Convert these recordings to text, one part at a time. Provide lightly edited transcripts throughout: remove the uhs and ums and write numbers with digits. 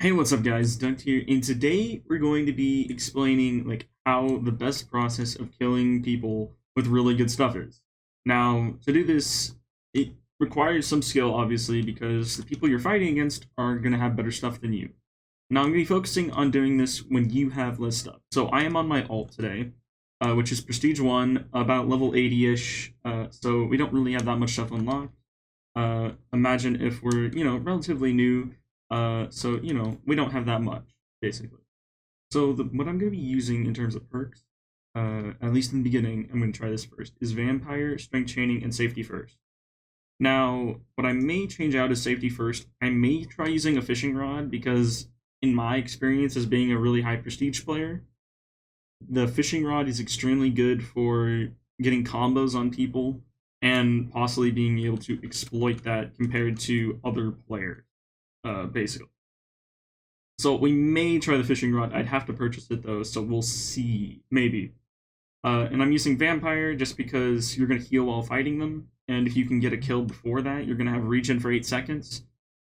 Hey, what's up guys, Duct here, and today we're going to be explaining how the best process of killing people with really good stuff is. Now, to do this, it requires some skill obviously because the people you're fighting against are going to have better stuff than you. Now I'm going to be focusing on doing this when you have less stuff. So I am on my alt today, which is Prestige 1, about level 80-ish, so we don't really have that much stuff unlocked. Imagine if we're, relatively new, so, we don't have that much, basically. So what I'm going to be using in terms of perks, at least in the beginning, I'm going to try this first, is Vampire, Strength Chaining, and Safety First. Now, what I may change out is Safety First. I may try using a Fishing Rod, because in my experience as being a really high Prestige player, the Fishing Rod is extremely good for getting combos on people, and possibly being able to exploit that compared to other players. Basically. So we may try the fishing rod. I'd have to purchase it though, so we'll see. Maybe. And I'm using Vampire just because you're going to heal while fighting them, and if you can get a kill before that, you're going to have regen for 8 seconds.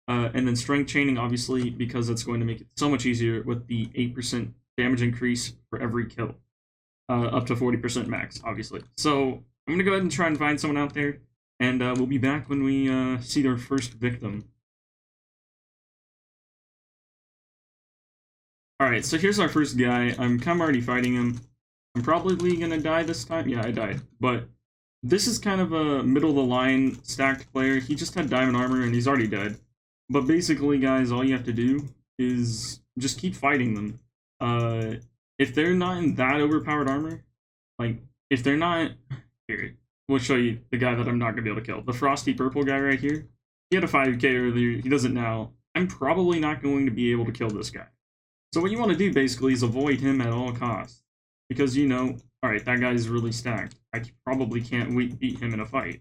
And then Strength Chaining, obviously, because that's going to make it so much easier with the 8% damage increase for every kill. Up to 40% max, obviously. So I'm going to go ahead and try and find someone out there, and we'll be back when we see their first victim. Alright, so here's our first guy. I'm kind of already fighting him. I'm probably gonna die this time. Yeah, I died. But this is kind of a middle-of-the-line stacked player. He just had diamond armor and he's already dead. But basically, guys, all you have to do is just keep fighting them. If they're not in that overpowered armor, if they're not... Here, we'll show you the guy that I'm not gonna be able to kill. The frosty purple guy right here. He had a 5k earlier, he doesn't now. I'm probably not going to be able to kill this guy. So what you want to do, basically, is avoid him at all costs. Because, alright, that guy's really stacked. I probably can't beat him in a fight.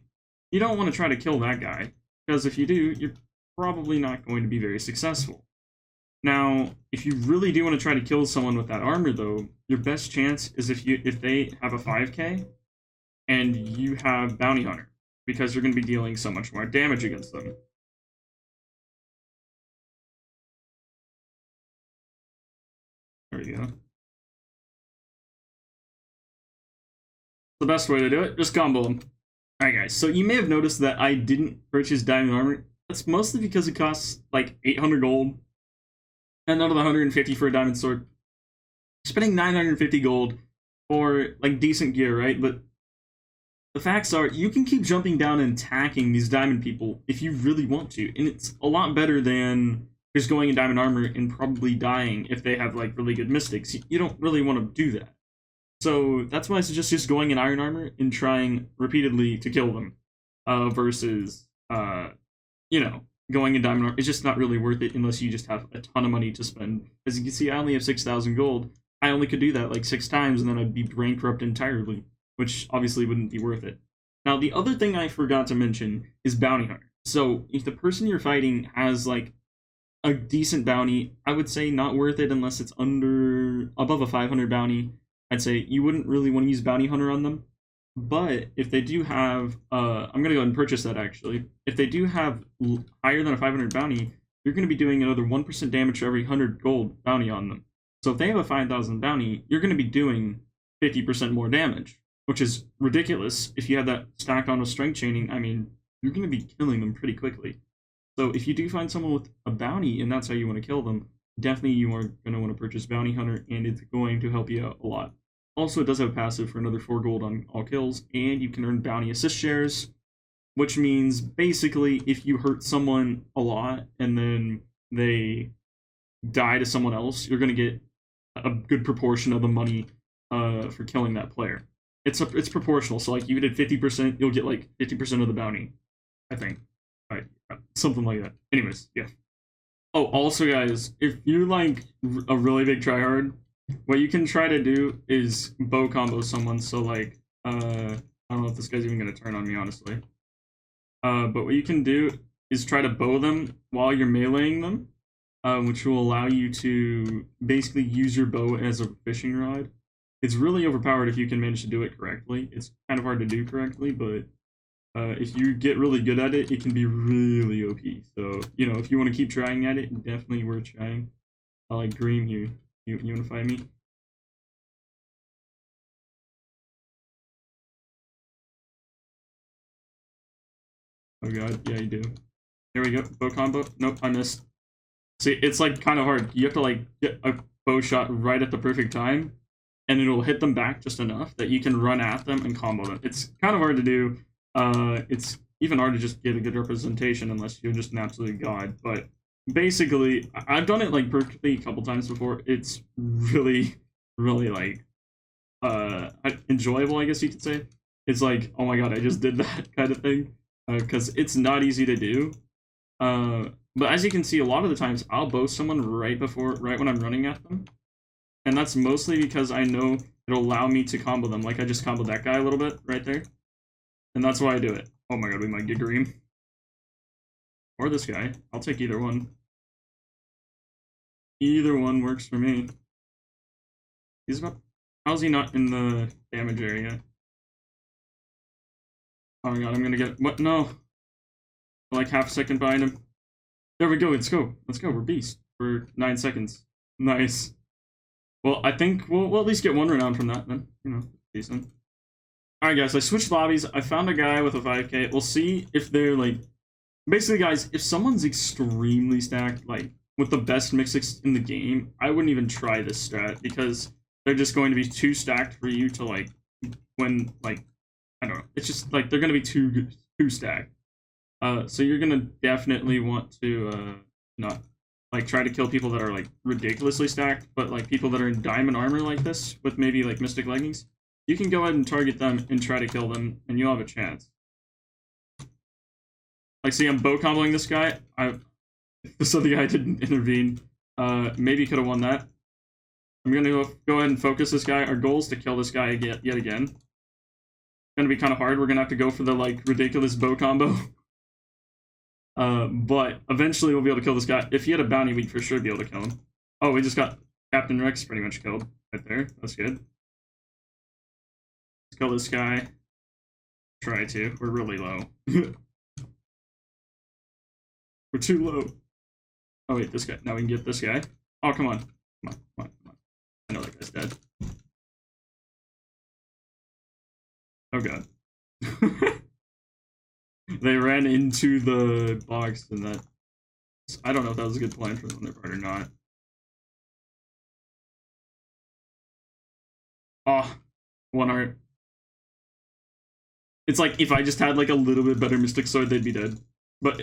You don't want to try to kill that guy, because if you do, you're probably not going to be very successful. Now, if you really do want to try to kill someone with that armor, though, your best chance is if they have a 5k, and you have Bounty Hunter, because you're going to be dealing so much more damage against them. There we go. The best way to do it, just combo them. Alright guys, so you may have noticed that I didn't purchase diamond armor. That's mostly because it costs like 800 gold, and another 150 for a diamond sword. Spending 950 gold for like decent gear, right? But the facts are, you can keep jumping down and attacking these diamond people if you really want to, and it's a lot better than just going in diamond armor and probably dying if they have like really good mystics. You don't really want to do that. So that's why I suggest just going in iron armor and trying repeatedly to kill them, versus going in diamond armor. It's just not really worth it unless you just have a ton of money to spend. As you can see, I only have 6,000 gold. I only could do that like 6 times, and then I'd be bankrupt entirely, which obviously wouldn't be worth it. Now, the other thing I forgot to mention is Bounty Hunter. So if the person you're fighting has like a decent bounty, I would say not worth it unless it's above a 500 bounty. I'd say you wouldn't really want to use Bounty Hunter on them. But if they do have, I'm going to go ahead and purchase that actually. If they do have higher than a 500 bounty, you're going to be doing another 1% damage for every 100 gold bounty on them. So if they have a 5,000 bounty, you're going to be doing 50% more damage, which is ridiculous. If you have that stacked on with Strength Chaining, I mean, you're going to be killing them pretty quickly. So if you do find someone with a bounty and that's how you want to kill them, definitely you are going to want to purchase Bounty Hunter, and it's going to help you out a lot. Also, it does have a passive for another 4 gold on all kills, and you can earn bounty assist shares, which means basically if you hurt someone a lot and then they die to someone else, you're going to get a good proportion of the money for killing that player. It's proportional, so like you did 50%, you'll get like 50% of the bounty, I think. Alright, something like that. Anyways, yeah. Oh, also guys, if you're like a really big tryhard, what you can try to do is bow combo someone. So like, I don't know if this guy's even gonna turn on me, honestly. But what you can do is try to bow them while you're meleeing them, which will allow you to basically use your bow as a fishing rod. It's really overpowered if you can manage to do it correctly. It's kind of hard to do correctly, but If you get really good at it, it can be really OP. So, you know, if you want to keep trying at it, definitely worth trying. I like Green here. You want to fight me? Oh god, yeah, you do. There we go. Bow combo. Nope, I missed. See, it's like kind of hard. You have to like get a bow shot right at the perfect time, and it'll hit them back just enough that you can run at them and combo them. It's kind of hard to do. It's even hard to just get a good representation unless you're just an absolute god. But basically, I've done it like perfectly a couple times before. It's really, really like enjoyable, I guess you could say. It's like, oh my god, I just did that kind of thing, because it's not easy to do. But as you can see, a lot of the times I'll bow someone right when I'm running at them, and that's mostly because I know it'll allow me to combo them. Like I just comboed that guy a little bit right there, and that's why I do it. Oh my god, we might get green. Or this guy. I'll take either one. Either one works for me. He's about... How's he not in the damage area? Oh my god, I'm gonna get... What? No! Like half a second behind him. There we go, let's go. Let's go, we're beast. For 9 seconds. Nice. Well, I think we'll at least get one renown from that then. You know, decent. Alright guys, I switched lobbies. I found a guy with a 5k. We'll see if they're like... Basically guys, if someone's extremely stacked, like with the best mix in the game, I wouldn't even try this strat because they're just going to be too stacked for you to like when like I don't know. It's just like they're going to be too stacked. So you're going to definitely want to not like try to kill people that are like ridiculously stacked, but like people that are in diamond armor like this with maybe like mystic leggings. You can go ahead and target them and try to kill them, and you'll have a chance. Like, see, I'm bow comboing this guy. So the guy didn't intervene. Maybe could have won that. I'm gonna go ahead and focus this guy. Our goal is to kill this guy yet again. It's gonna be kind of hard. We're gonna have to go for the like ridiculous bow combo. But eventually we'll be able to kill this guy. If he had a bounty, we'd for sure be able to kill him. Oh, we just got Captain Rex pretty much killed right there. That's good. Let's kill this guy. Try to. We're really low. We're too low. Oh wait, this guy. Now we can get this guy. Oh, come on. Come on, come on, come on. I know that guy's dead. Oh god. They ran into the box and that... I don't know if that was a good plan from their part or not. Oh, one heart. It's like, if I just had like a little bit better Mystic Sword, they'd be dead. But...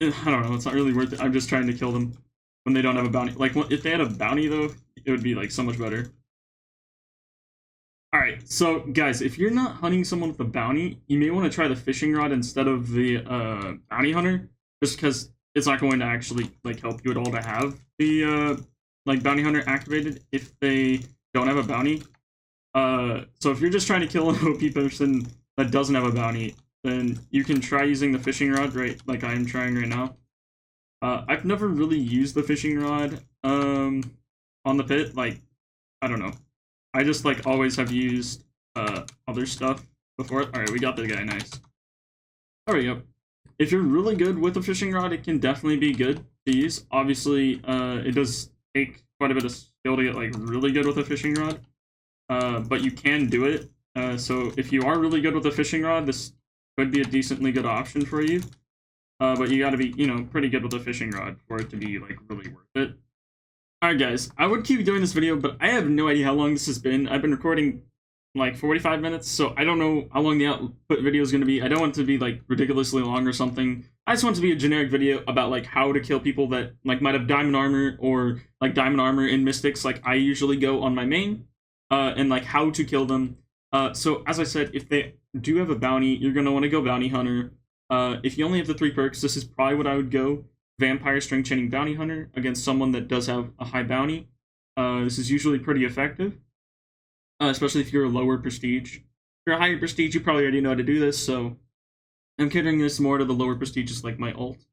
I don't know, it's not really worth it. I'm just trying to kill them when they don't have a bounty. Like, if they had a bounty, though, it would be, like, so much better. Alright, so, guys, if you're not hunting someone with a bounty, you may want to try the fishing rod instead of the bounty hunter, just because it's not going to actually, like, help you at all to have the, like, bounty hunter activated if they don't have a bounty. So if you're just trying to kill an OP person that doesn't have a bounty, then you can try using the fishing rod, right, like I'm trying right now. I've never really used the fishing rod on the pit, like, I don't know. I just, like, always have used other stuff before. Alright, we got the guy, nice. There we go. If you're really good with the fishing rod, it can definitely be good to use. Obviously, it does take quite a bit of skill to get, like, really good with a fishing rod. But you can do it. So if you are really good with a fishing rod, this could be a decently good option for you, but you gotta be, you know, pretty good with a fishing rod for it to be, like, really worth it. Alright guys, I would keep doing this video, but I have no idea how long this has been. I've been recording, like, 45 minutes, so I don't know how long the output video is gonna be. I don't want it to be, like, ridiculously long or something. I just want it to be a generic video about, like, how to kill people that, like, might have diamond armor or, like, diamond armor in mystics, like I usually go on my main, and, like, how to kill them. So, as I said, if they do have a bounty, you're going to want to go Bounty Hunter. If you only have the 3 perks, this is probably what I would go. Vampire, Strength Chaining, Bounty Hunter against someone that does have a high bounty. This is usually pretty effective, especially if you're a lower prestige. If you're a higher prestige, you probably already know how to do this, so I'm catering this more to the lower prestiges like my ult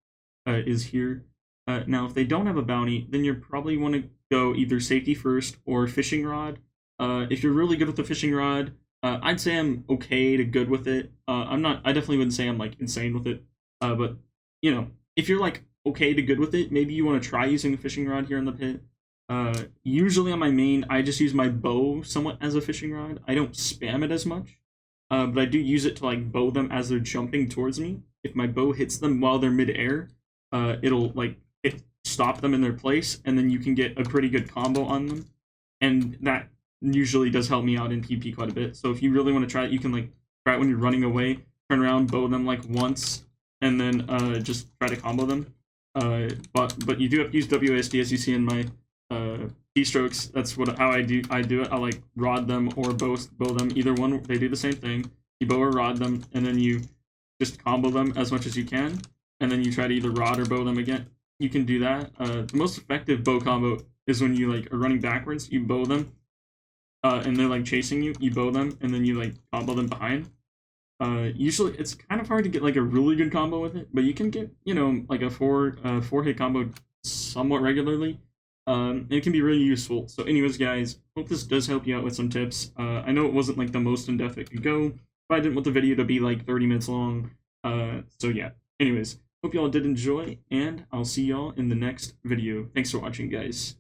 is here. Now, if they don't have a bounty, then you probably want to go either Safety First or Fishing Rod. If you're really good with the Fishing Rod, I'd say I'm okay to good with it. I'm not. I definitely wouldn't say I'm like insane with it. But you know, if you're like okay to good with it, maybe you want to try using a fishing rod here in the pit. Usually on my main, I just use my bow somewhat as a fishing rod. I don't spam it as much, but I do use it to like bow them as they're jumping towards me. If my bow hits them while they're midair, it'll like stop them in their place, and then you can get a pretty good combo on them, and that usually does help me out in PP quite a bit. So if you really want to try it, you can like try it when you're running away, turn around, bow them like once, and then just try to combo them. But you do have to use WASD as you see in my keystrokes. That's how I do it. I like rod them or bow them. Either one, they do the same thing. You bow or rod them, and then you just combo them as much as you can, and then you try to either rod or bow them again. You can do that. The most effective bow combo is when you like are running backwards. You bow them, and they're like chasing you. You bow them, and then you like combo them behind. Usually it's kind of hard to get like a really good combo with it, but you can get, you know, like a four hit combo somewhat regularly. It can be really useful. So anyways, guys, hope this does help you out with some tips. I know it wasn't like the most in-depth it could go, but I didn't want the video to be like 30 minutes long. So yeah, anyways, hope y'all did enjoy, and I'll see y'all in the next video. Thanks for watching, guys.